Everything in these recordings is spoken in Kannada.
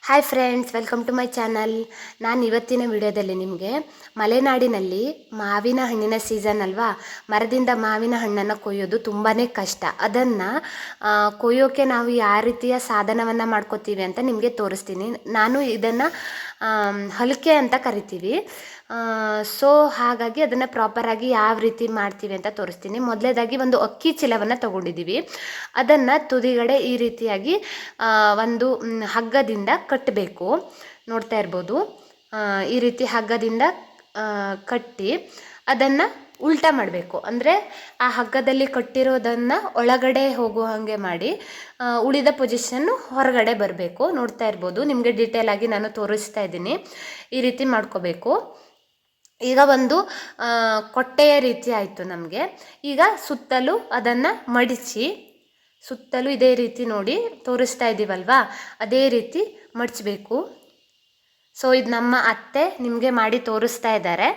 Hi friends, welcome to my channel. ನಾನು ಇವತ್ತಿನ ವಿಡಿಯೋದಲ್ಲಿ ನಿಮಗೆ ಮಲೆನಾಡಿನಲ್ಲಿ ಮಾವಿನ ಹಣ್ಣಿನ ಸೀಸನ್ ಅಲ್ವಾ, ಮರದಿಂದ ಮಾವಿನ ಹಣ್ಣನ್ನು ಕೊಯ್ಯೋದು ತುಂಬಾ ಕಷ್ಟ. ಅದನ್ನು ಕೊಯ್ಯೋಕ್ಕೆ ನಾವು ಯಾವ ರೀತಿಯ ಸಾಧನವನ್ನು ಮಾಡ್ಕೋತೀವಿ ಅಂತ ನಿಮಗೆ ತೋರಿಸ್ತೀನಿ. ನಾನು ಇದನ್ನು ಹಲಕೆ ಅಂತ ಕರಿತೀವಿ. ಸೊ ಹಾಗಾಗಿ ಅದನ್ನು ಪ್ರಾಪರಾಗಿ ಯಾವ ರೀತಿ ಮಾಡ್ತೀವಿ ಅಂತ ತೋರಿಸ್ತೀನಿ. ಮೊದಲೇದಾಗಿ ಒಂದು ಅಕ್ಕಿ ಚೀಲವನ್ನು ತೊಗೊಂಡಿದ್ದೀವಿ. ಅದನ್ನು ತುದಿಗಡೆ ಈ ರೀತಿಯಾಗಿ ಒಂದು ಹಗ್ಗದಿಂದ ಕಟ್ಟಬೇಕು. ನೋಡ್ತಾ ಇರ್ಬೋದು, ಈ ರೀತಿ ಹಗ್ಗದಿಂದ ಕಟ್ಟಿ ಅದನ್ನು ಉಲ್ಟಾ ಮಾಡಬೇಕು. ಅಂದರೆ ಆ ಹಗ್ಗದಲ್ಲಿ ಕಟ್ಟಿರೋದನ್ನು ಒಳಗಡೆ ಹೋಗುವ ಹಾಗೆ ಮಾಡಿ ಉಳಿದ ಪೊಸಿಷನ್ನು ಹೊರಗಡೆ ಬರಬೇಕು. ನೋಡ್ತಾ ಇರ್ಬೋದು, ನಿಮಗೆ ಡೀಟೇಲ್ ಆಗಿ ನಾನು ತೋರಿಸ್ತಾ ಇದ್ದೀನಿ. ಈ ರೀತಿ ಮಾಡ್ಕೋಬೇಕು. ಈಗ ಒಂದು ಕೊಟ್ಟೆಯ ರೀತಿ ಆಯಿತು ನಮಗೆ. ಈಗ ಸುತ್ತಲೂ ಅದನ್ನು ಮಡಿಚಿ, ಸುತ್ತಲೂ ಇದೇ ರೀತಿ ನೋಡಿ ತೋರಿಸ್ತಾ ಇದ್ದೀವಲ್ವಾ, ಅದೇ ರೀತಿ ಮಡಚಬೇಕು. ಸೊ ಇದು ನಮ್ಮ ಅತ್ತೆ ನಿಮಗೆ ಮಾಡಿ ತೋರಿಸ್ತಾ ಇದ್ದಾರೆ.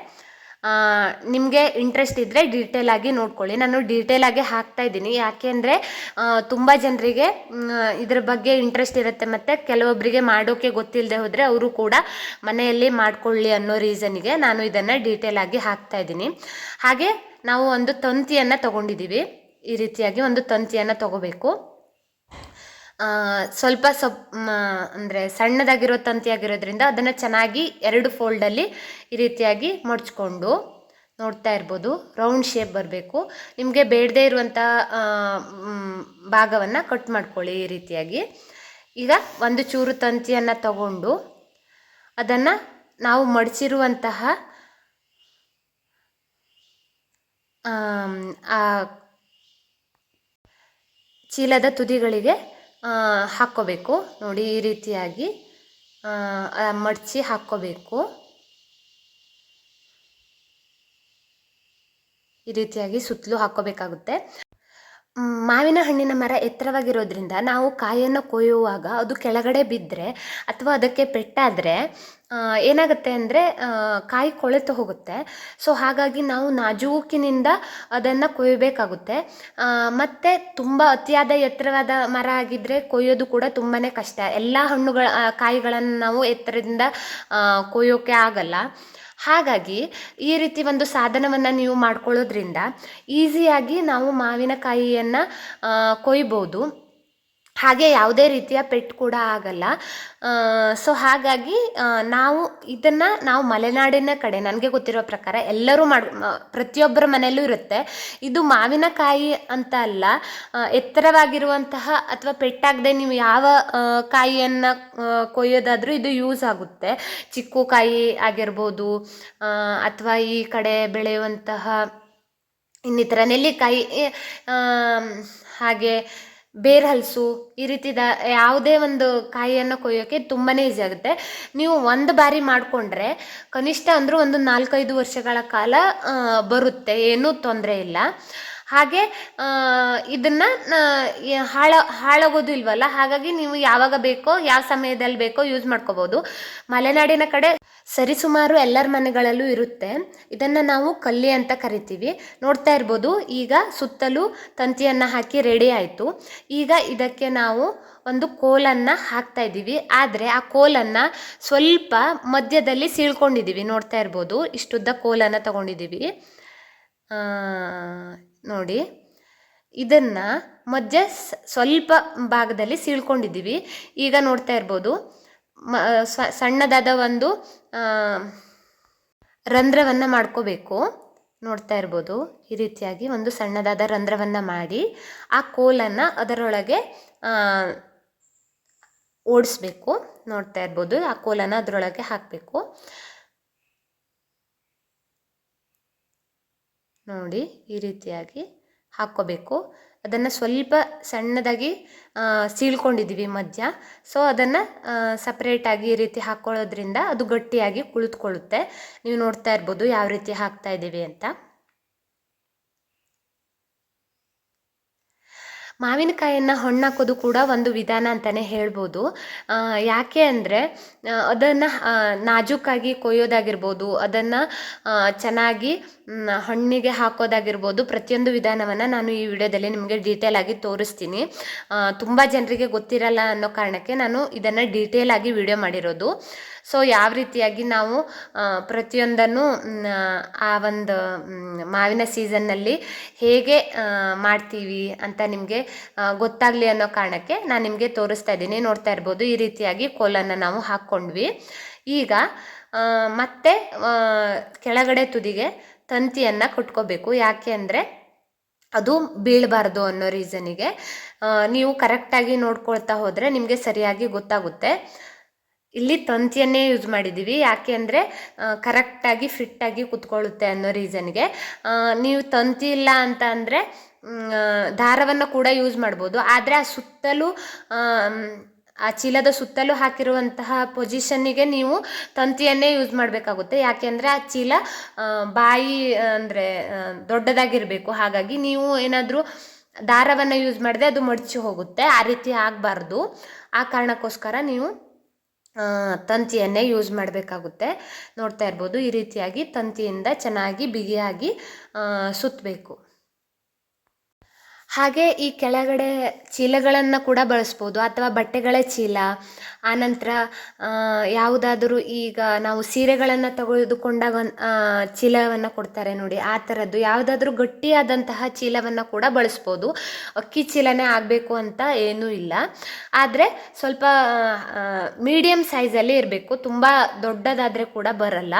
ನಿಮಗೆ ಇಂಟ್ರೆಸ್ಟ್ ಇದ್ದರೆ ಡೀಟೇಲಾಗಿ ನೋಡ್ಕೊಳ್ಳಿ. ನಾನು ಡೀಟೇಲಾಗಿ ಹಾಕ್ತಾ ಇದ್ದೀನಿ, ಯಾಕೆಂದರೆ ತುಂಬ ಜನರಿಗೆ ಇದ್ರ ಬಗ್ಗೆ ಇಂಟ್ರೆಸ್ಟ್ ಇರುತ್ತೆ, ಮತ್ತು ಕೆಲವೊಬ್ಬರಿಗೆ ಮಾಡೋಕ್ಕೆ ಗೊತ್ತಿಲ್ಲದೆ ಹೋದರೆ ಅವರು ಕೂಡ ಮನೆಯಲ್ಲಿ ಮಾಡ್ಕೊಳ್ಳಿ ಅನ್ನೋ ರೀಸನ್ಗೆ ನಾನು ಇದನ್ನು ಡೀಟೇಲಾಗಿ ಹಾಕ್ತಾ ಇದ್ದೀನಿ. ಹಾಗೆ ನಾವು ಒಂದು ತಂತಿಯನ್ನು ತೊಗೊಂಡಿದ್ದೀವಿ. ಈ ರೀತಿಯಾಗಿ ಒಂದು ತಂತಿಯನ್ನು ತಗೋಬೇಕು. ಸ್ವಲ್ಪ ಅಂದರೆ ಸಣ್ಣದಾಗಿರೋ ತಂತಿ ಆಗಿರೋದ್ರಿಂದ ಅದನ್ನು ಚೆನ್ನಾಗಿ 2 ಫೋಲ್ಡಲ್ಲಿ ಈ ರೀತಿಯಾಗಿ ಮಡ್ಚ್ಕೊಂಡು, ನೋಡ್ತಾ ಇರ್ಬೋದು, ರೌಂಡ್ ಶೇಪ್ ಬರಬೇಕು. ನಿಮಗೆ ಬೇಡದೇ ಇರುವಂಥ ಭಾಗವನ್ನು ಕಟ್ ಮಾಡ್ಕೊಳ್ಳಿ ಈ ರೀತಿಯಾಗಿ. ಈಗ ಒಂದು ಚೂರು ತಂತಿಯನ್ನು ತಗೊಂಡು ಅದನ್ನು ನಾವು ಮಡಚಿರುವಂತಹ ಚೀಲದ ತುದಿಗಳಿಗೆ ಹಾಕ್ಕೋಬೇಕು. ನೋಡಿ, ಈ ರೀತಿಯಾಗಿ ಮಡಚಿ ಹಾಕ್ಕೋಬೇಕು. ಈ ರೀತಿಯಾಗಿ ಸುತ್ತಲೂ ಹಾಕ್ಕೋಬೇಕಾಗುತ್ತೆ. ಮಾವಿನ ಹಣ್ಣಿನ ಮರ ಎತ್ತರವಾಗಿರೋದ್ರಿಂದ ನಾವು ಕಾಯನ್ನು ಕೊಯ್ಯುವಾಗ ಅದು ಕೆಳಗಡೆ ಬಿದ್ದರೆ ಅಥವಾ ಅದಕ್ಕೆ ಪೆಟ್ಟಾದರೆ ಏನಾಗುತ್ತೆ ಅಂದರೆ ಕಾಯಿ ಕೊಳೆತು ಹೋಗುತ್ತೆ. ಸೊ ಹಾಗಾಗಿ ನಾವು ನಾಜೂಕಿನಿಂದ ಅದನ್ನು ಕೊಯ್ಯಬೇಕಾಗುತ್ತೆ. ಮತ್ತು ತುಂಬ ಅತಿಯಾದ ಎತ್ತರವಾದ ಮರ ಆಗಿದ್ದರೆ ಕೊಯ್ಯೋದು ಕೂಡ ತುಂಬಾ ಕಷ್ಟ. ಎಲ್ಲ ಕಾಯಿಗಳನ್ನು ನಾವು ಎತ್ತರದಿಂದ ಕೊಯ್ಯೋಕ್ಕೆ ಆಗಲ್ಲ. ಹಾಗಾಗಿ ಈ ರೀತಿ ಒಂದು ಸಾಧನವನ್ನು ನೀವು ಮಾಡ್ಕೊಳ್ಳೋದ್ರಿಂದ ಈಸಿಯಾಗಿ ನಾವು ಮಾವಿನಕಾಯಿಯನ್ನು ಕೊಯ್ಬೋದು. ಹಾಗೆ ಯಾವುದೇ ರೀತಿಯ ಪೆಟ್ಟು ಕೂಡ ಆಗಲ್ಲ. ಸೊ ಹಾಗಾಗಿ ನಾವು ಮಲೆನಾಡಿನ ಕಡೆ ನನಗೆ ಗೊತ್ತಿರೋ ಪ್ರಕಾರ ಎಲ್ಲರೂ ಪ್ರತಿಯೊಬ್ಬರ ಮನೆಯಲ್ಲೂ ಇರುತ್ತೆ. ಇದು ಮಾವಿನಕಾಯಿ ಅಂತ ಅಲ್ಲ, ಎತ್ತರವಾಗಿರುವಂತಹ ಅಥವಾ ಪೆಟ್ಟಾಗದೆ ನೀವು ಯಾವ ಕಾಯಿಯನ್ನು ಕೊಯ್ಯೋದಾದರೂ ಇದು ಯೂಸ್ ಆಗುತ್ತೆ. ಚಿಕ್ಕು ಕಾಯಿ ಆಗಿರ್ಬೋದು, ಅಥವಾ ಈ ಕಡೆ ಬೆಳೆಯುವಂತಹ ಇನ್ನಿತರ ನೆಲ್ಲಿಕಾಯಿ, ಹಾಗೆ ಬೇರ್ಹಲಸು, ಈ ರೀತಿದ ಯಾವುದೇ ಒಂದು ಕಾಯಿಯನ್ನು ಕೊಯ್ಯೋಕ್ಕೆ ತುಂಬಾ ಈಸಿ ಆಗುತ್ತೆ. ನೀವು ಒಂದು ಬಾರಿ ಮಾಡಿಕೊಂಡ್ರೆ ಕನಿಷ್ಠ ಅಂದರೂ ಒಂದು 4-5 ವರ್ಷಗಳ ಕಾಲ ಬರುತ್ತೆ, ಏನೂ ತೊಂದರೆ ಇಲ್ಲ. ಹಾಗೆ ಇದನ್ನು ಹಾಳಾಗೋದು ಇಲ್ವಲ್ಲ, ಹಾಗಾಗಿ ನೀವು ಯಾವಾಗ ಬೇಕೋ ಯಾವ ಸಮಯದಲ್ಲಿ ಬೇಕೋ ಯೂಸ್ ಮಾಡ್ಕೋಬೋದು. ಮಲೆನಾಡಿನ ಕಡೆ ಸರಿಸುಮಾರು ಎಲ್ಲರ ಮನೆಗಳಲ್ಲೂ ಇರುತ್ತೆ. ಇದನ್ನು ನಾವು ಕಲ್ಲಿ ಅಂತ ಕರಿತೀವಿ. ನೋಡ್ತಾ ಇರ್ಬೋದು, ಈಗ ಸುತ್ತಲೂ ತಂತಿಯನ್ನು ಹಾಕಿ ರೆಡಿ ಆಯಿತು. ಈಗ ಇದಕ್ಕೆ ನಾವು ಒಂದು ಕೋಲನ್ನು ಹಾಕ್ತಾ ಇದ್ದೀವಿ. ಆದರೆ ಆ ಕೋಲನ್ನು ಸ್ವಲ್ಪ ಮಧ್ಯದಲ್ಲಿ ಸೀಳ್ಕೊಂಡಿದ್ದೀವಿ. ನೋಡ್ತಾ ಇರ್ಬೋದು, ಇಷ್ಟುದ್ದ ಕೋಲನ್ನು ತಗೊಂಡಿದ್ದೀವಿ. ನೋಡಿ, ಇದನ್ನು ಮಧ್ಯ ಸ್ವಲ್ಪ ಭಾಗದಲ್ಲಿ ಸೀಳ್ಕೊಂಡಿದ್ದೀವಿ. ಈಗ ನೋಡ್ತಾ ಇರ್ಬೋದು, ಸಣ್ಣದಾದ ಒಂದು ರಂಧ್ರವನ್ನು ಮಾಡ್ಕೋಬೇಕು. ನೋಡ್ತಾ ಇರ್ಬೋದು, ಈ ರೀತಿಯಾಗಿ ಒಂದು ಸಣ್ಣದಾದ ರಂಧ್ರವನ್ನು ಮಾಡಿ ಆ ಕೋಲನ್ನು ಅದರೊಳಗೆ ಓಡಿಸ್ಬೇಕು. ನೋಡ್ತಾ ಇರ್ಬೋದು, ಆ ಕೋಲನ್ನು ಅದರೊಳಗೆ ಹಾಕಬೇಕು. ನೋಡಿ, ಈ ರೀತಿಯಾಗಿ ಹಾಕ್ಕೋಬೇಕು. ಅದನ್ನು ಸ್ವಲ್ಪ ಸಣ್ಣದಾಗಿ ಸೀಳ್ಕೊಂಡಿದ್ದೀವಿ ಮಧ್ಯ. ಸೊ ಅದನ್ನು ಸಪ್ರೇಟಾಗಿ ಈ ರೀತಿ ಹಾಕ್ಕೊಳ್ಳೋದ್ರಿಂದ ಅದು ಗಟ್ಟಿಯಾಗಿ ಕುಳಿತುಕೊಳ್ಳುತ್ತೆ. ನೀವು ನೋಡ್ತಾ ಇರ್ಬೋದು ಯಾವ ರೀತಿ ಹಾಕ್ತಾ ಇದ್ದೀವಿ ಅಂತ. ಮಾವಿನಕಾಯಿಯನ್ನು ಹಣ್ಣಾಕೋದು ಕೂಡ ಒಂದು ವಿಧಾನ ಅಂತಲೇ ಹೇಳ್ಬೋದು. ಯಾಕೆ ಅಂದರೆ ಅದನ್ನು ನಾಜೂಕಾಗಿ ಕೊಯ್ಯೋದಾಗಿರ್ಬೋದು, ಅದನ್ನು ಚೆನ್ನಾಗಿ ಹಣ್ಣಿಗೆ ಹಾಕೋದಾಗಿರ್ಬೋದು, ಪ್ರತಿಯೊಂದು ವಿಧಾನವನ್ನು ನಾನು ಈ ವಿಡಿಯೋದಲ್ಲಿ ನಿಮಗೆ ಡೀಟೇಲ್ ಆಗಿ ತೋರಿಸ್ತೀನಿ. ತುಂಬ ಜನರಿಗೆ ಗೊತ್ತಿರಲ್ಲ ಅನ್ನೋ ಕಾರಣಕ್ಕೆ ನಾನು ಇದನ್ನು ಡೀಟೇಲ್ ಆಗಿ ವಿಡಿಯೋ ಮಾಡಿರೋದು. ಸೊ ಯಾವ ರೀತಿಯಾಗಿ ನಾವು ಪ್ರತಿಯೊಂದನ್ನು ಆ ಒಂದು ಮಾವಿನ ಸೀಸನ್ನಲ್ಲಿ ಹೇಗೆ ಮಾಡ್ತೀವಿ ಅಂತ ನಿಮಗೆ ಗೊತ್ತಾಗಲಿ ಅನ್ನೋ ಕಾರಣಕ್ಕೆ ನಾನು ನಿಮಗೆ ತೋರಿಸ್ತಾ ಇದ್ದೀನಿ. ನೋಡ್ತಾ ಇರ್ಬೋದು, ಈ ರೀತಿಯಾಗಿ ಕೋಲನ್ನು ನಾವು ಹಾಕ್ಕೊಂಡ್ವಿ. ಈಗ ಮತ್ತೆ ಕೆಳಗಡೆ ತುದಿಗೆ ತಂತಿಯನ್ನು ಕಟ್ಕೋಬೇಕು. ಯಾಕೆ ಅಂದರೆ ಅದು ಬೀಳಬಾರ್ದು ಅನ್ನೋ ರೀಸನಿಗೆ. ನೀವು ಕರೆಕ್ಟಾಗಿ ನೋಡ್ಕೊಳ್ತಾ ಹೋದರೆ ನಿಮಗೆ ಸರಿಯಾಗಿ ಗೊತ್ತಾಗುತ್ತೆ. ಇಲ್ಲಿ ತಂತಿಯನ್ನೇ ಯೂಸ್ ಮಾಡಿದ್ದೀವಿ. ಯಾಕೆ ಅಂದರೆ ಕರೆಕ್ಟಾಗಿ ಫಿಟ್ಟಾಗಿ ಕುತ್ಕೊಳ್ಳುತ್ತೆ ಅನ್ನೋ ರೀಸನ್ಗೆ. ನೀವು ತಂತಿ ಇಲ್ಲ ಅಂತ ಅಂದರೆ ದಾರವನ್ನು ಕೂಡ ಯೂಸ್ ಮಾಡ್ಬೋದು. ಆದರೆ ಆ ಸುತ್ತಲೂ ಆ ಚೀಲದ ಸುತ್ತಲೂ ಹಾಕಿರುವಂತಹ ಪೊಸಿಷನ್ನಿಗೆ ನೀವು ತಂತಿಯನ್ನೇ ಯೂಸ್ ಮಾಡಬೇಕಾಗುತ್ತೆ. ಯಾಕೆಂದರೆ ಆ ಚೀಲ ಬಾಯಿ ಅಂದರೆ ದೊಡ್ಡದಾಗಿರಬೇಕು. ಹಾಗಾಗಿ ನೀವು ಏನಾದರೂ ದಾರವನ್ನು ಯೂಸ್ ಮಾಡಿದ್ರೆ ಅದು ಮಡಚಿ ಹೋಗುತ್ತೆ. ಆ ರೀತಿ ಆಗಬಾರ್ದು. ಆ ಕಾರಣಕ್ಕೋಸ್ಕರ ನೀವು ತಂತಿಯನ್ನೇ ಯೂಸ್ ಮಾಡಬೇಕಾಗುತ್ತೆ. ನೋಡ್ತಾ ಇರ್ಬೋದು, ಈ ರೀತಿಯಾಗಿ ತಂತಿಯಿಂದ ಚೆನ್ನಾಗಿ ಬಿಗಿಯಾಗಿ ಸುತ್ತಬೇಕು. ಹಾಗೆ ಈ ಕೆಳಗಡೆ ಚೀಲಗಳನ್ನು ಕೂಡ ಬಳಸ್ಬೋದು, ಅಥವಾ ಬಟ್ಟೆಗಳ ಚೀಲ, ಆನಂತರ ಯಾವುದಾದರೂ ಈಗ ನಾವು ಸೀರೆಗಳನ್ನು ತೆಗೆದುಕೊಂಡಾಗ ಚೀಲವನ್ನು ಕೊಡ್ತಾರೆ ನೋಡಿ, ಆ ಥರದ್ದು ಯಾವುದಾದ್ರೂ ಗಟ್ಟಿಯಾದಂತಹ ಚೀಲವನ್ನು ಕೂಡ ಬಳಸ್ಬೋದು. ಅಕ್ಕಿ ಚೀಲನೇ ಆಗಬೇಕು ಅಂತ ಏನೂ ಇಲ್ಲ. ಆದರೆ ಸ್ವಲ್ಪ ಮೀಡಿಯಮ್ ಸೈಜಲ್ಲಿ ಇರಬೇಕು, ತುಂಬ ದೊಡ್ಡದಾದರೆ ಕೂಡ ಬರಲ್ಲ.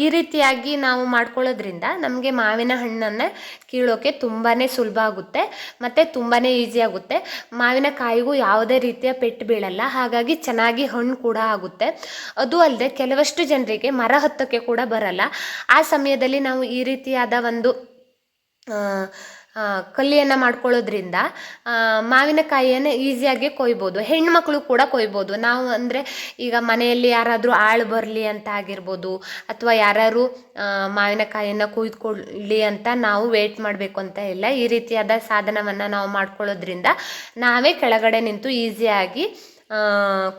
ಈ ರೀತಿಯಾಗಿ ನಾವು ಮಾಡ್ಕೊಳ್ಳೋದ್ರಿಂದ ನಮಗೆ ಮಾವಿನ ಹಣ್ಣನ್ನು ಕೀಳೋಕೆ ತುಂಬಾ ಸುಲಭ ಆಗುತ್ತೆ ಮತ್ತು ತುಂಬಾ ಈಸಿ ಆಗುತ್ತೆ. ಮಾವಿನಕಾಯಿಗೂ ಯಾವುದೇ ರೀತಿಯ ಪೆಟ್ಟು ಬೀಳಲ್ಲ. ಹಾಗಾಗಿ ಚೆನ್ನಾಗಿ ಹಣ್ಣು ಕೂಡ ಆಗುತ್ತೆ. ಅದು ಅಲ್ಲದೆ ಕೆಲವಷ್ಟು ಜನರಿಗೆ ಮರ ಹತ್ತೋಕ್ಕೆ ಕೂಡ ಬರಲ್ಲ. ಆ ಸಮಯದಲ್ಲಿ ನಾವು ಈ ರೀತಿಯಾದ ಒಂದು ಕಲ್ಲಿಯನ್ನು ಮಾಡ್ಕೊಳ್ಳೋದ್ರಿಂದ ಮಾವಿನಕಾಯಿಯನ್ನು ಈಸಿಯಾಗಿ ಕೊಯ್ಬೋದು. ಹೆಣ್ಮಕ್ಳು ಕೂಡ ಕೊಯ್ಬೋದು. ನಾವು ಅಂದರೆ ಈಗ ಮನೆಯಲ್ಲಿ ಯಾರಾದರೂ ಆಳು ಬರಲಿ ಅಂತ ಆಗಿರ್ಬೋದು, ಅಥವಾ ಯಾರು ಮಾವಿನಕಾಯಿಯನ್ನು ಕೊಯ್ದುಕೊಳ್ಳಿ ಅಂತ ನಾವು ವೇಟ್ ಮಾಡಬೇಕು ಅಂತ ಇಲ್ಲ. ಈ ರೀತಿಯಾದ ಸಾಧನವನ್ನು ನಾವು ಮಾಡ್ಕೊಳ್ಳೋದ್ರಿಂದ ನಾವೇ ಕೆಳಗಡೆ ನಿಂತು ಈಸಿಯಾಗಿ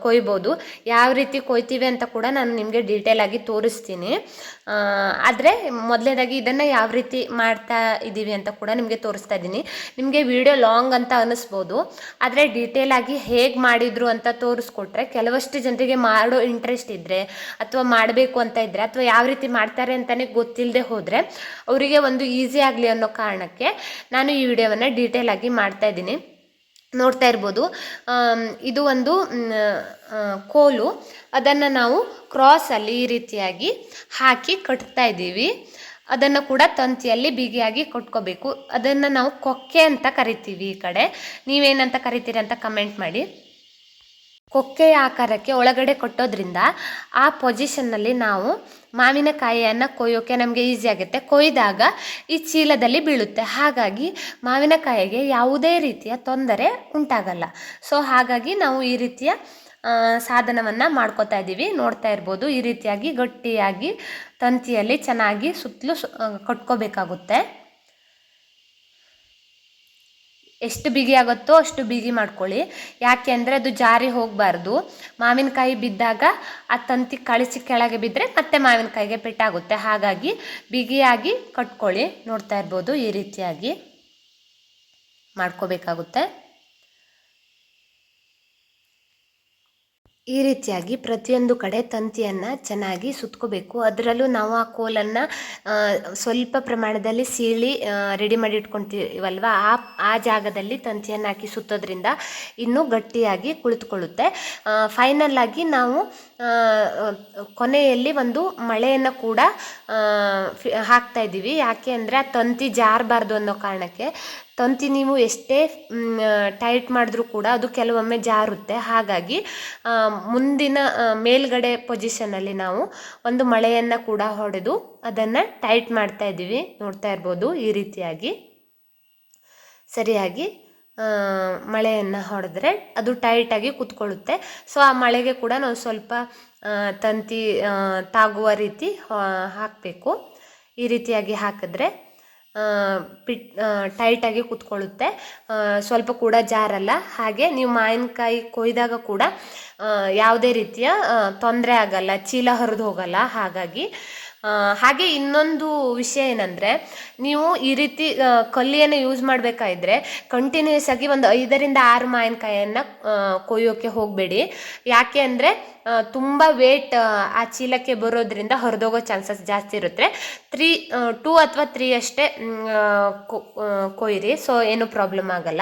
ಕೊಯ್ಬೋದು. ಯಾವ ರೀತಿ ಕೊಯ್ತೀವಿ ಅಂತ ಕೂಡ ನಾನು ನಿಮಗೆ ಡೀಟೇಲಾಗಿ ತೋರಿಸ್ತೀನಿ. ಆದರೆ ಮೊದಲನೇದಾಗಿ ಇದನ್ನು ಯಾವ ರೀತಿ ಮಾಡ್ತಾ ಇದ್ದೀವಿ ಅಂತ ಕೂಡ ನಿಮಗೆ ತೋರಿಸ್ತಾ ಇದ್ದೀನಿ. ನಿಮಗೆ ವಿಡಿಯೋ ಲಾಂಗ್ ಅಂತ ಅನ್ನಿಸ್ಬೋದು, ಆದರೆ ಡೀಟೇಲಾಗಿ ಹೇಗೆ ಮಾಡಿದರು ಅಂತ ತೋರಿಸ್ಕೊಟ್ರೆ ಕೆಲವಷ್ಟು ಜನರಿಗೆ ಮಾಡೋ ಇಂಟ್ರೆಸ್ಟ್ ಇದ್ದರೆ, ಅಥವಾ ಮಾಡಬೇಕು ಅಂತ ಇದ್ದರೆ, ಅಥವಾ ಯಾವ ರೀತಿ ಮಾಡ್ತಾರೆ ಅಂತಲೇ ಗೊತ್ತಿಲ್ಲದೆ ಹೋದರೆ ಅವರಿಗೆ ಒಂದು ಈಸಿ ಆಗಲಿ ಅನ್ನೋ ಕಾರಣಕ್ಕೆ ನಾನು ಈ ವಿಡಿಯೋವನ್ನು ಡೀಟೇಲಾಗಿ ಮಾಡ್ತಾಯಿದ್ದೀನಿ. ನೋಡ್ತಾ ಇರ್ಬೋದು, ಇದು ಒಂದು ಕೋಲು. ಅದನ್ನು ನಾವು ಕ್ರಾಸಲ್ಲಿ ಈ ರೀತಿಯಾಗಿ ಹಾಕಿ ಕಟ್ತಾ ಇದ್ದೀವಿ. ಅದನ್ನು ಕೂಡ ತಂತಿಯಲ್ಲಿ ಬಿಗಿಯಾಗಿ ಕಟ್ಕೋಬೇಕು. ಅದನ್ನು ನಾವು ಕೊಕ್ಕೆ ಅಂತ ಕರಿತೀವಿ. ಈ ಕಡೆ ನೀವೇನಂತ ಕರಿತೀರಿ ಅಂತ ಕಮೆಂಟ್ ಮಾಡಿ. ಕೊಕ್ಕೆಯ ಆಕಾರಕ್ಕೆ ಒಳಗಡೆ ಕೊಟ್ಟೋದ್ರಿಂದ ಆ ಪೊಸಿಷನ್ನಲ್ಲಿ ನಾವು ಮಾವಿನಕಾಯಿಯನ್ನು ಕೊಯ್ಯೋಕ್ಕೆ ನಮಗೆ ಈಸಿ ಆಗುತ್ತೆ. ಕೊಯ್ದಾಗ ಈ ಚೀಲದಲ್ಲಿ ಬೀಳುತ್ತೆ. ಹಾಗಾಗಿ ಮಾವಿನಕಾಯಿಗೆ ಯಾವುದೇ ರೀತಿಯ ತೊಂದರೆ ಉಂಟಾಗಲ್ಲ. ಸೊ ಹಾಗಾಗಿ ನಾವು ಈ ರೀತಿಯ ಸಾಧನವನ್ನು ಮಾಡ್ಕೋತಾ ಇದ್ದೀವಿ. ನೋಡ್ತಾ ಇರ್ಬೋದು, ಈ ರೀತಿಯಾಗಿ ಗಟ್ಟಿಯಾಗಿ ತಂತಿಯಲ್ಲಿ ಚೆನ್ನಾಗಿ ಸುತ್ತಲೂ ಕಟ್ಕೋಬೇಕಾಗುತ್ತೆ. ಎಷ್ಟು ಬಿಗಿ ಆಗುತ್ತೋ ಅಷ್ಟು ಬಿಗಿ ಮಾಡ್ಕೊಳ್ಳಿ. ಯಾಕೆ ಅಂದರೆ ಅದು ಜಾರಿ ಹೋಗಬಾರ್ದು. ಮಾವಿನಕಾಯಿ ಬಿದ್ದಾಗ ಆ ತಂತಿ ಕಳಿಸಿ ಕೆಳಗೆ ಬಿದ್ದರೆ ಮತ್ತೆ ಮಾವಿನಕಾಯಿಗೆ ಪೆಟ್ಟಾಗುತ್ತೆ. ಹಾಗಾಗಿ ಬಿಗಿಯಾಗಿ ಕಟ್ಕೊಳ್ಳಿ. ನೋಡ್ತಾ ಇರ್ಬೋದು, ಈ ರೀತಿಯಾಗಿ ಮಾಡ್ಕೋಬೇಕಾಗುತ್ತೆ. ಈ ರೀತಿಯಾಗಿ ಪ್ರತಿಯೊಂದು ಕಡೆ ತಂತಿಯನ್ನು ಚೆನ್ನಾಗಿ ಸುತ್ಕೋಬೇಕು. ಅದರಲ್ಲೂ ನಾವು ಆ ಕೋಲನ್ನು ಸ್ವಲ್ಪ ಪ್ರಮಾಣದಲ್ಲಿ ಸೀಳಿ ರೆಡಿ ಮಾಡಿ ಇಟ್ಕೊತೀವಲ್ವ, ಆ ಜಾಗದಲ್ಲಿ ತಂತಿಯನ್ನು ಹಾಕಿ ಸುತ್ತೋದ್ರಿಂದ ಇನ್ನೂ ಗಟ್ಟಿಯಾಗಿ ಕುಳಿತುಕೊಳ್ಳುತ್ತೆ. ಫೈನಲ್ಲಾಗಿ ನಾವು ಕೊನೆಯಲ್ಲಿ ಒಂದು ಮಳೆಯನ್ನು ಕೂಡ ಹಾಕ್ತಾಯಿದ್ದೀವಿ. ಯಾಕೆ ಅಂದರೆ ಆ ತಂತಿ ಜಾರಬಾರ್ದು ಅನ್ನೋ ಕಾರಣಕ್ಕೆ. ತಂತಿ ನೀವು ಎಷ್ಟೇ ಟೈಟ್ ಮಾಡಿದ್ರೂ ಕೂಡ ಅದು ಕೆಲವೊಮ್ಮೆ ಜಾರುತ್ತೆ. ಹಾಗಾಗಿ ಮುಂದಿನ ಮೇಲ್ಗಡೆ ಪೊಸಿಷನಲ್ಲಿ ನಾವು ಒಂದು ಮಳೆಯನ್ನು ಕೂಡ ಹೊಡೆದು ಅದನ್ನು ಟೈಟ್ ಮಾಡ್ತಾ ಇದ್ದೀವಿ. ನೋಡ್ತಾ ಇರ್ಬೋದು, ಈ ರೀತಿಯಾಗಿ ಸರಿಯಾಗಿ ಮಳೆಯನ್ನು ಹೊಡೆದ್ರೆ ಅದು ಟೈಟಾಗಿ ಕೂತ್ಕೊಳ್ಳುತ್ತೆ. ಸೊ ಆ ಮಳೆಗೆ ಕೂಡ ನಾವು ಸ್ವಲ್ಪ ತಂತಿ ತಾಗುವ ರೀತಿ ಹಾಕಬೇಕು. ಈ ರೀತಿಯಾಗಿ ಹಾಕಿದ್ರೆ ಟೈಟಾಗಿ ಕೂತ್ಕೊಳ್ಳುತ್ತೆ, ಸ್ವಲ್ಪ ಕೂಡ ಜಾರಲ್ಲ. ಹಾಗೆ ನೀವು ಮಾವಿನಕಾಯಿ ಕೊಯ್ದಾಗ ಕೂಡ ಯಾವುದೇ ರೀತಿಯ ತೊಂದರೆ ಆಗಲ್ಲ, ಚೀಲ ಹರಿದು ಹೋಗಲ್ಲ. ಹಾಗೆ ಇನ್ನೊಂದು ವಿಷಯ ಏನಂದರೆ, ನೀವು ಈ ರೀತಿ ಕಲ್ಲಿಯನ್ನು ಯೂಸ್ ಮಾಡಬೇಕಾದ್ರೆ ಕಂಟಿನ್ಯೂಸ್ ಆಗಿ ಒಂದು 5ರಿಂದ 6 ಮಾವಿನಕಾಯಿಯನ್ನು ಕೊಯ್ಯೋಕ್ಕೆ ಹೋಗಬೇಡಿ. ಯಾಕೆ ಅಂದರೆ ತುಂಬ ವೇಟ್ ಆ ಚೀಲಕ್ಕೆ ಬರೋದ್ರಿಂದ ಹೊರದೋಗೋ ಚಾನ್ಸಸ್ ಜಾಸ್ತಿ ಇರುತ್ತೆ. 2 ಅಥವಾ 3 ಅಷ್ಟೇ ಕೊಯ್ಯಿರಿ, ಸೊ ಏನು ಪ್ರಾಬ್ಲಮ್ ಆಗಲ್ಲ.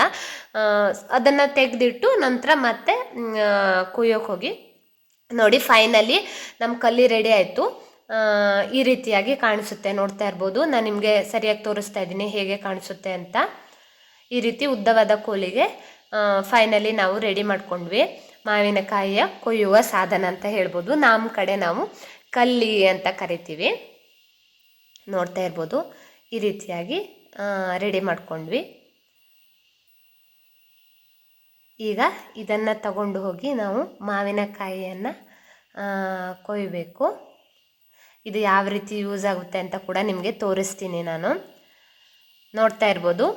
ಅದನ್ನು ತೆಗೆದಿಟ್ಟು ನಂತರ ಮತ್ತೆ ಕೊಯ್ಯೋಕೆ ಹೋಗಿ. ನೋಡಿ, ಫೈನಲಿ ನಮ್ಮ ಕಲ್ಲಿ ರೆಡಿ ಆಯಿತು. ಈ ರೀತಿಯಾಗಿ ಕಾಣಿಸುತ್ತೆ, ನೋಡ್ತಾ ಇರ್ಬೋದು. ನಾನು ನಿಮಗೆ ಸರಿಯಾಗಿ ತೋರಿಸ್ತಾ ಇದ್ದೀನಿ ಹೇಗೆ ಕಾಣಿಸುತ್ತೆ ಅಂತ. ಈ ರೀತಿ ಉದ್ದವಾದ ಕೋಲಿಗೆ ಫೈನಲಿ ನಾವು ರೆಡಿ ಮಾಡ್ಕೊಂಡ್ವಿ. ಮಾವಿನಕಾಯಿಯ ಕೊಯ್ಯುವ ಸಾಧನ ಅಂತ ಹೇಳ್ಬೋದು. ನಮ್ಮ ಕಡೆ ನಾವು ಕಲ್ಲಿ ಅಂತ ಕರಿತೀವಿ. ನೋಡ್ತಾ ಇರ್ಬೋದು, ಈ ರೀತಿಯಾಗಿ ರೆಡಿ ಮಾಡ್ಕೊಂಡ್ವಿ. ಈಗ ಇದನ್ನು ತಗೊಂಡು ಹೋಗಿ ನಾವು ಮಾವಿನಕಾಯಿಯನ್ನು ಕೊಯ್ಯಬೇಕು. ಇದು ಯಾವ ರೀತಿ ಯೂಸ್ ಆಗುತ್ತೆ ಅಂತ ಕೂಡ ನಿಮಗೆ ತೋರಿಸ್ತೀನಿ ನಾನು. ನೋಡ್ತಾ ಇರ್ಬೋದು,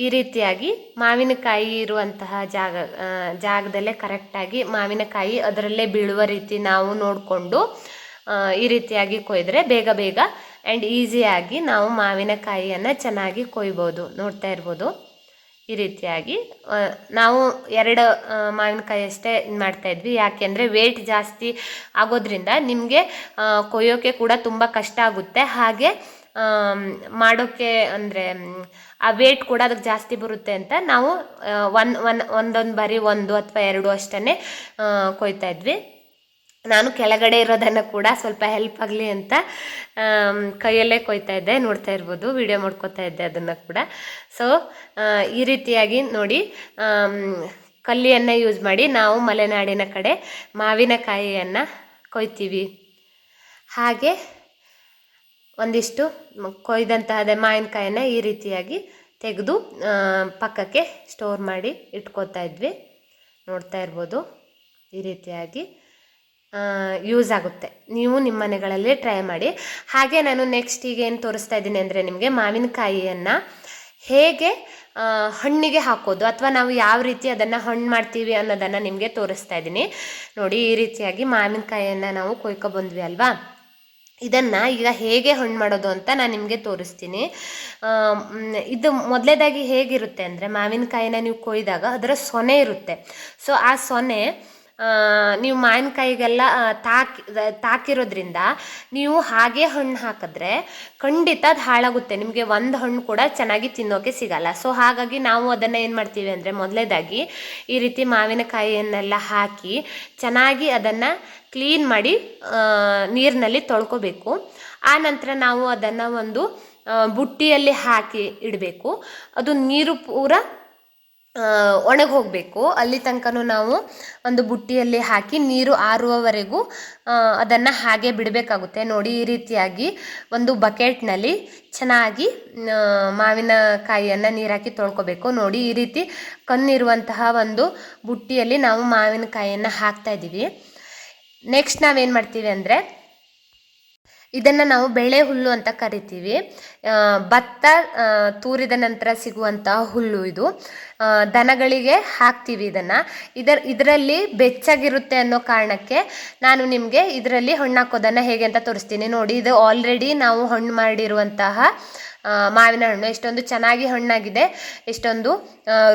ಈ ರೀತಿಯಾಗಿ ಮಾವಿನಕಾಯಿ ಇರುವಂತಹ ಜಾಗದಲ್ಲೇ ಕರೆಕ್ಟಾಗಿ ಮಾವಿನಕಾಯಿ ಅದರಲ್ಲೇ ಬೀಳುವ ರೀತಿ ನಾವು ನೋಡಿಕೊಂಡು ಈ ರೀತಿಯಾಗಿ ಕೊಯ್ದರೆ ಬೇಗ ಆ್ಯಂಡ್ ಈಸಿಯಾಗಿ ನಾವು ಮಾವಿನಕಾಯಿಯನ್ನು ಚೆನ್ನಾಗಿ ಕೊಯ್ಬೋದು. ನೋಡ್ತಾ ಇರ್ಬೋದು, ಈ ರೀತಿಯಾಗಿ ನಾವು 2 ಮಾವಿನಕಾಯಿ ಅಷ್ಟೇ ಮಾಡ್ತಾಯಿದ್ವಿ. ಯಾಕೆಂದರೆ ವೇಟ್ ಜಾಸ್ತಿ ಆಗೋದ್ರಿಂದ ನಿಮಗೆ ಕೊಯ್ಯೋಕ್ಕೆ ಕೂಡ ತುಂಬ ಕಷ್ಟ ಆಗುತ್ತೆ. ಹಾಗೆ ಮಾಡೋಕ್ಕೆ ಅಂದರೆ ಆ ವೇಟ್ ಕೂಡ ಅದಕ್ಕೆ ಜಾಸ್ತಿ ಬರುತ್ತೆ ಅಂತ ನಾವು ಒಂದೊಂದು ಬಾರಿ 1 ಅಥವಾ 2 ಅಷ್ಟೇ ಕೊಯ್ತಾ ಇದ್ವಿ. ನಾನು ಕೆಳಗಡೆ ಇರೋದನ್ನು ಕೂಡ ಸ್ವಲ್ಪ ಹೆಲ್ಪ್ ಆಗಲಿ ಅಂತ ಕೈಯಲ್ಲೇ ಕೊಯ್ತಾ ಇದ್ದೆ. ನೋಡ್ತಾ ಇರ್ಬೋದು, ವಿಡಿಯೋ ಮಾಡ್ಕೋತಾ ಇದ್ದೆ ಅದನ್ನು ಕೂಡ. ಸೊ ಈ ರೀತಿಯಾಗಿ ನೋಡಿ, ಕಲ್ಲಿಯನ್ನು ಯೂಸ್ ಮಾಡಿ ನಾವು ಮಲೆನಾಡಿನ ಕಡೆ ಮಾವಿನಕಾಯಿಯನ್ನು ಕೊಯ್ತೀವಿ. ಹಾಗೆ ಒಂದಿಷ್ಟು ಕೊಯ್ದಂತಹ ಮಾವಿನಕಾಯಿನ ಈ ರೀತಿಯಾಗಿ ತೆಗೆದು ಪಕ್ಕಕ್ಕೆ ಸ್ಟೋರ್ ಮಾಡಿ ಇಟ್ಕೋತಾ ಇದ್ವಿ. ನೋಡ್ತಾ ಇರ್ಬೋದು, ಈ ರೀತಿಯಾಗಿ ಯೂಸ್ ಆಗುತ್ತೆ. ನೀವು ನಿಮ್ಮ ಮನೆಗಳಲ್ಲಿ ಟ್ರೈ ಮಾಡಿ. ಹಾಗೆ ನಾನು ನೆಕ್ಸ್ಟ್ ಈಗ ಏನು ತೋರಿಸ್ತಾ ಇದ್ದೀನಿ ಅಂದರೆ, ನಿಮಗೆ ಮಾವಿನಕಾಯಿಯನ್ನು ಹೇಗೆ ಹಣ್ಣಿಗೆ ಹಾಕೋದು ಅಥವಾ ನಾವು ಯಾವ ರೀತಿ ಅದನ್ನು ಹಣ್ಣು ಮಾಡ್ತೀವಿ ಅನ್ನೋದನ್ನು ನಿಮಗೆ ತೋರಿಸ್ತಾ ಇದ್ದೀನಿ. ನೋಡಿ, ಈ ರೀತಿಯಾಗಿ ಮಾವಿನಕಾಯಿಯನ್ನು ನಾವು ಕೊಯ್ಕೊಬಂದ್ವಿ ಅಲ್ವಾ, ಇದನ್ನು ಈಗ ಹೇಗೆ ಹಣ್ಣು ಮಾಡೋದು ಅಂತ ನಾನು ನಿಮಗೆ ತೋರಿಸ್ತೀನಿ. ಇದು ಮೊದಲೇದಾಗಿ ಹೇಗಿರುತ್ತೆ ಅಂದರೆ, ಮಾವಿನಕಾಯಿನ ನೀವು ಕೊಯ್ದಾಗ ಅದರ ಸೊನೆ ಇರುತ್ತೆ. ಸೊ ಆ ಸೊನೆ ನೀವು ಮಾವಿನಕಾಯಿಗೆಲ್ಲ ತಾಕಿರೋದ್ರಿಂದ ನೀವು ಹಾಗೆ ಹಣ್ಣು ಹಾಕಿದ್ರೆ ಖಂಡಿತ ಅದು ಹಾಳಾಗುತ್ತೆ. ನಿಮಗೆ ಒಂದು ಹಣ್ಣು ಕೂಡ ಚೆನ್ನಾಗಿ ತಿನ್ನೋಕೆ ಸಿಗಲ್ಲ. ಸೊ ಹಾಗಾಗಿ ನಾವು ಅದನ್ನು ಏನು ಮಾಡ್ತೀವಿ ಅಂದರೆ, ಮೊದಲೇದಾಗಿ ಈ ರೀತಿ ಮಾವಿನಕಾಯಿಯನ್ನೆಲ್ಲ ಹಾಕಿ ಚೆನ್ನಾಗಿ ಅದನ್ನು ಕ್ಲೀನ್ ಮಾಡಿ ನೀರಿನಲ್ಲಿ ತೊಳ್ಕೊಬೇಕು. ಆ ನಂತರ ನಾವು ಅದನ್ನು ಒಂದು ಬುಟ್ಟಿಯಲ್ಲಿ ಹಾಕಿ ಇಡಬೇಕು. ಅದು ನೀರು ಪೂರ ಒಣಗಿ ಹೋಗಬೇಕು. ಅಲ್ಲಿ ತನಕನೂ ನಾವು ಒಂದು ಬುಟ್ಟಿಯಲ್ಲಿ ಹಾಕಿ ನೀರು ಆರುವವರೆಗೂ ಅದನ್ನು ಹಾಗೆ ಬಿಡಬೇಕಾಗುತ್ತೆ. ನೋಡಿ, ಈ ರೀತಿಯಾಗಿ ಒಂದು ಬಕೆಟ್ನಲ್ಲಿ ಚೆನ್ನಾಗಿ ಮಾವಿನಕಾಯಿಯನ್ನು ನೀರು ಹಾಕಿ ತೊಳ್ಕೊಬೇಕು. ನೋಡಿ, ಈ ರೀತಿ ಕಣ್ಣಿರುವಂತಹ ಒಂದು ಬುಟ್ಟಿಯಲ್ಲಿ ನಾವು ಮಾವಿನಕಾಯಿಯನ್ನು ಹಾಕ್ತಾ ಇದ್ದೀವಿ. ನೆಕ್ಸ್ಟ್ ನಾವೇನು ಮಾಡ್ತೀವಿ ಅಂದರೆ, ಇದನ್ನು ನಾವು ಬೆಳೆ ಹುಲ್ಲು ಅಂತ ಕರಿತೀವಿ. ಭತ್ತ ತೂರಿದ ನಂತರ ಸಿಗುವಂತಹ ಹುಲ್ಲು ಇದು. ದನಗಳಿಗೆ ಹಾಕ್ತೀವಿ ಇದರಲ್ಲಿ ಬೆಚ್ಚಗಿರುತ್ತೆ ಅನ್ನೋ ಕಾರಣಕ್ಕೆ ನಾನು ನಿಮಗೆ ಇದರಲ್ಲಿ ಹಣ್ಣು ಹಾಕೋದನ್ನು ಹೇಗೆ ಅಂತ ತೋರಿಸ್ತೀನಿ. ನೋಡಿ, ಇದು ಆಲ್ರೆಡಿ ನಾವು ಹಣ್ಣು ಮಾಡಿರುವಂತಹ ಮಾವಿನ ಹಣ್ಣು. ಎಷ್ಟೊಂದು ಚೆನ್ನಾಗಿ ಹಣ್ಣಾಗಿದೆ, ಎಷ್ಟೊಂದು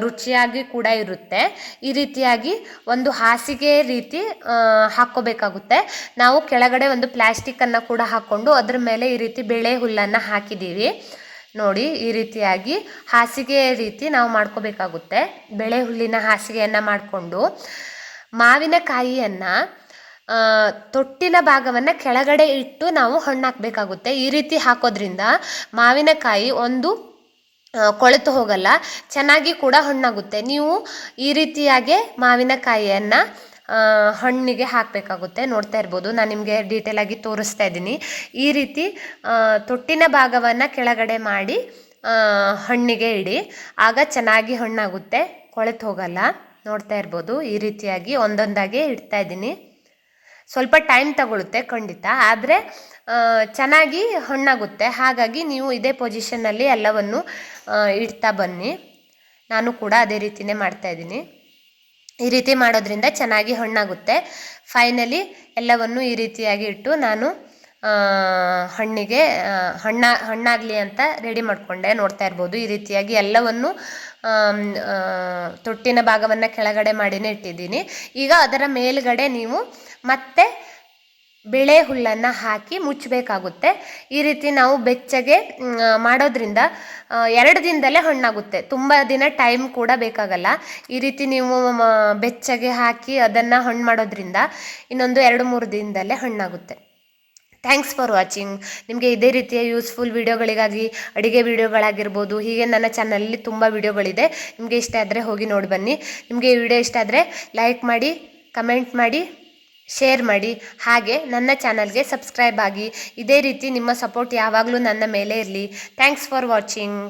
ರುಚಿಯಾಗಿ ಕೂಡ ಇರುತ್ತೆ. ಈ ರೀತಿಯಾಗಿ ಒಂದು ಹಾಸಿಗೆ ರೀತಿ ಹಾಕ್ಕೋಬೇಕಾಗುತ್ತೆ. ನಾವು ಕೆಳಗಡೆ ಒಂದು ಪ್ಲಾಸ್ಟಿಕ್ಕನ್ನು ಕೂಡ ಹಾಕ್ಕೊಂಡು ಅದ್ರ ಮೇಲೆ ಈ ರೀತಿ ಬೆಳೆ ಹುಲ್ಲನ್ನು ಹಾಕಿದ್ದೀವಿ. ನೋಡಿ, ಈ ರೀತಿಯಾಗಿ ಹಾಸಿಗೆ ರೀತಿ ನಾವು ಮಾಡ್ಕೋಬೇಕಾಗುತ್ತೆ. ಬೆಳೆ ಹುಲ್ಲಿನ ಹಾಸಿಗೆಯನ್ನು ಮಾಡಿಕೊಂಡು ಮಾವಿನಕಾಯಿಯನ್ನು ತೊಟ್ಟಿನ ಭಾಗವನ್ನು ಕೆಳಗಡೆ ಇಟ್ಟು ನಾವು ಹಣ್ಣು ಹಾಕಬೇಕಾಗುತ್ತೆ. ಈ ರೀತಿ ಹಾಕೋದ್ರಿಂದ ಮಾವಿನಕಾಯಿ ಒಂದು ಕೊಳೆತು ಹೋಗಲ್ಲ, ಚೆನ್ನಾಗಿ ಕೂಡ ಹಣ್ಣಾಗುತ್ತೆ. ನೀವು ಈ ರೀತಿಯಾಗಿ ಮಾವಿನಕಾಯಿಯನ್ನು ಹಣ್ಣಿಗೆ ಹಾಕಬೇಕಾಗುತ್ತೆ. ನೋಡ್ತಾ ಇರ್ಬೋದು, ನಾನು ನಿಮಗೆ ಡೀಟೇಲಾಗಿ ತೋರಿಸ್ತಾ ಇದ್ದೀನಿ. ಈ ರೀತಿ ತೊಟ್ಟಿನ ಭಾಗವನ್ನು ಕೆಳಗಡೆ ಮಾಡಿ ಹಣ್ಣಿಗೆ ಇಡಿ, ಆಗ ಚೆನ್ನಾಗಿ ಹಣ್ಣಾಗುತ್ತೆ, ಕೊಳೆತು ಹೋಗಲ್ಲ. ನೋಡ್ತಾ ಇರ್ಬೋದು, ಈ ರೀತಿಯಾಗಿ ಒಂದೊಂದಾಗಿ ಇಡ್ತಾ ಇದ್ದೀನಿ. ಸ್ವಲ್ಪ ಟೈಮ್ ತಗೊಳುತ್ತೆ ಖಂಡಿತ, ಆದರೆ ಚೆನ್ನಾಗಿ ಹಣ್ಣಾಗುತ್ತೆ. ಹಾಗಾಗಿ ನೀವು ಇದೇ ಪೊಸಿಷನ್ನಲ್ಲಿ ಎಲ್ಲವನ್ನು ಇಡ್ತಾ ಬನ್ನಿ. ನಾನು ಕೂಡ ಅದೇ ರೀತಿಯೇ ಮಾಡ್ತಾಯಿದ್ದೀನಿ. ಈ ರೀತಿ ಮಾಡೋದ್ರಿಂದ ಚೆನ್ನಾಗಿ ಹಣ್ಣಾಗುತ್ತೆ. ಫೈನಲಿ ಎಲ್ಲವನ್ನು ಈ ರೀತಿಯಾಗಿ ಇಟ್ಟು ನಾನು ಹಣ್ಣಾಗಲಿ ಅಂತ ರೆಡಿ ಮಾಡಿಕೊಂಡೆ. ನೋಡ್ತಾ ಇರ್ಬೋದು, ಈ ರೀತಿಯಾಗಿ ಎಲ್ಲವನ್ನು ತೊಟ್ಟಿನ ಭಾಗವನ್ನು ಕೆಳಗಡೆ ಮಾಡಿನೇ ಇಟ್ಟಿದ್ದೀನಿ. ಈಗ ಅದರ ಮೇಲ್ಗಡೆ ನೀವು ಮತ್ತೆ ಬೆಳೆ ಹುಲ್ಲನ್ನು ಹಾಕಿ ಮುಚ್ಚಬೇಕಾಗುತ್ತೆ. ಈ ರೀತಿ ನಾವು ಬೆಚ್ಚಗೆ ಮಾಡೋದ್ರಿಂದ 2 ದಿನದಲ್ಲೇ ಹಣ್ಣಾಗುತ್ತೆ. ತುಂಬ ದಿನ ಟೈಮ್ ಕೂಡ ಬೇಕಾಗಲ್ಲ. ಈ ರೀತಿ ನೀವು ಬೆಚ್ಚಗೆ ಹಾಕಿ ಅದನ್ನು ಹಣ್ಣು ಮಾಡೋದ್ರಿಂದ ಇನ್ನೊಂದು 2-3 ದಿನದಲ್ಲೇ ಹಣ್ಣಾಗುತ್ತೆ. Thanks for watching. ನಿಮಗೆ ಇದೇ ರೀತಿಯ ಯೂಸ್ಫುಲ್ ವಿಡಿಯೋಗಳಿಗಾಗಿ ಅಡುಗೆ ವಿಡಿಯೋಗಳಾಗಿರ್ಬೋದು, ಹೀಗೆ ನನ್ನ ಚಾನಲಲ್ಲಿ ತುಂಬ ವಿಡಿಯೋಗಳಿದೆ. ನಿಮಗೆ ಇಷ್ಟ ಆದರೆ ಹೋಗಿ ನೋಡಿ ಬನ್ನಿ. ನಿಮಗೆ ಈ ವಿಡಿಯೋ ಇಷ್ಟ ಆದರೆ ಲೈಕ್ ಮಾಡಿ, ಕಮೆಂಟ್ ಮಾಡಿ, ಶೇರ್ ಮಾಡಿ. ಹಾಗೆ ನನ್ನ ಚಾನಲ್ಗೆ ಸಬ್ಸ್ಕ್ರೈಬ್ ಆಗಿ. ಇದೇ ರೀತಿ ನಿಮ್ಮ ಸಪೋರ್ಟ್ ಯಾವಾಗಲೂ ನನ್ನ ಮೇಲೆ ಇರಲಿ. Thanks for watching.